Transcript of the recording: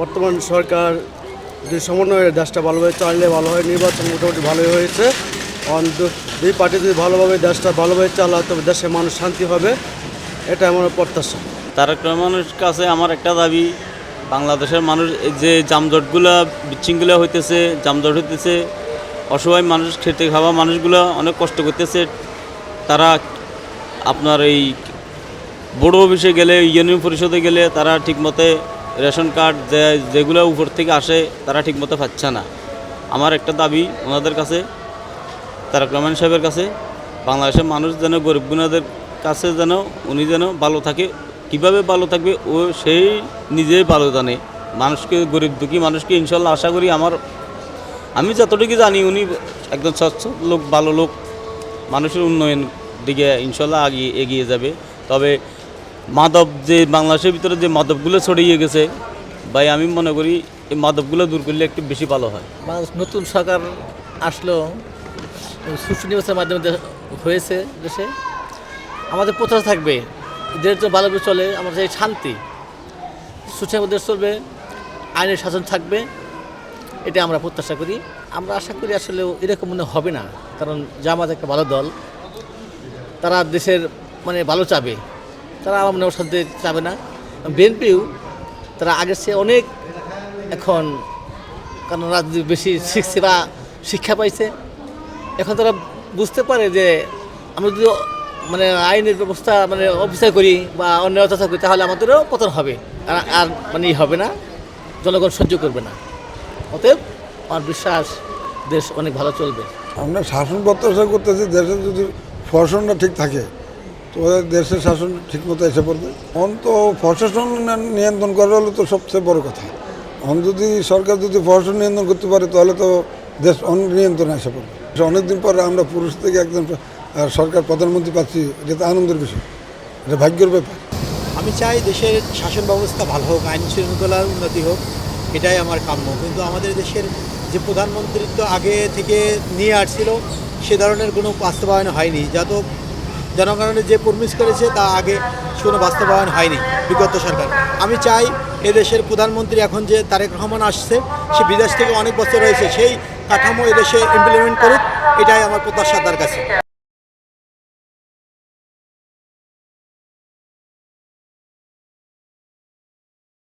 বর্তমান সরকার যদি সমন্বয়ের দেশটা ভালোভাবে চালালে ভালো হয়। নির্বাচন মোটামুটি ভালোই হয়েছে। দুই পার্টি যদি ভালোভাবে দেশটা ভালোভাবে চালায় তবে দেশের মানুষ শান্তি হবে, এটা আমার প্রত্যাশা। তারেক রহমানের কাছে আমার একটা দাবি, বাংলাদেশের মানুষ যে জামজটগুলো বিচ্ছিন্নগুলো হইতেছে, জামজট হইতেছে, অসহায় মানুষ, খেতে খাওয়া মানুষগুলো অনেক কষ্ট করতেছে। তারা আপনার এই বড় অফিসে গেলে, ইউনিয়ন পরিষদে গেলে তারা ঠিকমতো রেশন কার্ড যেগুলো উপর থেকে আসে তারা ঠিকমতো পাচ্ছে না। আমার একটা দাবি ওনাদের কাছে, তারেক রহমান সাহেবের কাছে, বাংলাদেশের মানুষ যেন গরিব গুণাদের কাছে যেন উনি যেন ভালো থাকে। কীভাবে ভালো থাকবে ও সেই নিজেই ভালো জানে। মানুষকে, গরিব দুঃখী মানুষকে ইনশাল্লাহ আশা করি আমি যতটুকু জানি উনি একজন স্বচ্ছ লোক, ভালো লোক, মানুষের উন্নয়ন দিকে ইনশাল্লাহ এগিয়ে যাবে। তবে মাদক যে বাংলাদেশের ভিতরে যে মাদকগুলো ছড়িয়ে গেছে ভাই, আমি মনে করি এই মাদকগুলো দূর করলে একটু বেশি ভালো হয়। নতুন সরকার আসলো, সুষ্ঠু নির্বাচনের মাধ্যমে হয়েছে দেশে। আমাদের প্রত্যাশা থাকবে দেশ তো ভালোভাবে চলে, আমাদের এই শান্তি সুষ্ঠু দেশ চলবে, আইনের শাসন থাকবে, এটা আমরা প্রত্যাশা করি। আমরা আশা করি আসলে এরকম মনে হবে না, কারণ জামাত একটা ভালো দল, তারা দেশের ভালো চাবে, তারা আমার মনে অশান্তি চাবে না। বিএনপিও তারা আগের চেয়ে অনেক এখন, কারণ রাজনীতি বেশি শিখছে বা শিক্ষা পাইছে, এখন তারা বুঝতে পারে যে আমরা যদি আইনের ব্যবস্থা অফিসার করি বা অন্য অত্যাচার করি তাহলে আমাদেরও পতন হবে, আর হবে না, জনগণ সহ্য করবে না। অতএব আমার বিশ্বাস দেশ অনেক ভালো চলবে। আমরা শাসন প্রত্যাশা করতেছি, দেশে যদি প্রশাসনটা ঠিক থাকে তো দেশের শাসন ঠিকমতো এসে পড়বে। তো প্রশাসন নিয়ন্ত্রণ করা হলে তো সবচেয়ে বড় কথা। যদি সরকার যদি প্রশাসন নিয়ন্ত্রণ করতে পারে তাহলে তো দেশ নিয়ন্ত্রণে এসে পড়বে। অনেকদিন পর আমরা পুরুষ থেকে একজন সরকার প্রধানমন্ত্রী পাচ্ছি, এটা তো আনন্দের বিষয়, এটা ভাগ্যের ব্যাপার। আমি চাই দেশের শাসন ব্যবস্থা ভালো হোক, আইন শৃঙ্খলার উন্নতি হোক, এটাই আমার কাম্য। কিন্তু আমাদের দেশের যে প্রধানমন্ত্রিত্ব আগে থেকে নিয়ে আসছিল সে ধরনের কোনো বাস্তবায়ন হয়নি। যত জনগণের যে প্রমিস করেছে তা আগে কোনো বাস্তবায়ন হয়নি বিগত সরকার। আমি চাই এদেশের প্রধানমন্ত্রী এখন যে তারেক রহমান আসছে, সে বিদেশ থেকে অনেক বছর রয়েছে, সেই কাঠামো এদেশে ইমপ্লিমেন্ট করুক, এটাই আমার প্রত্যাশা তার কাছে।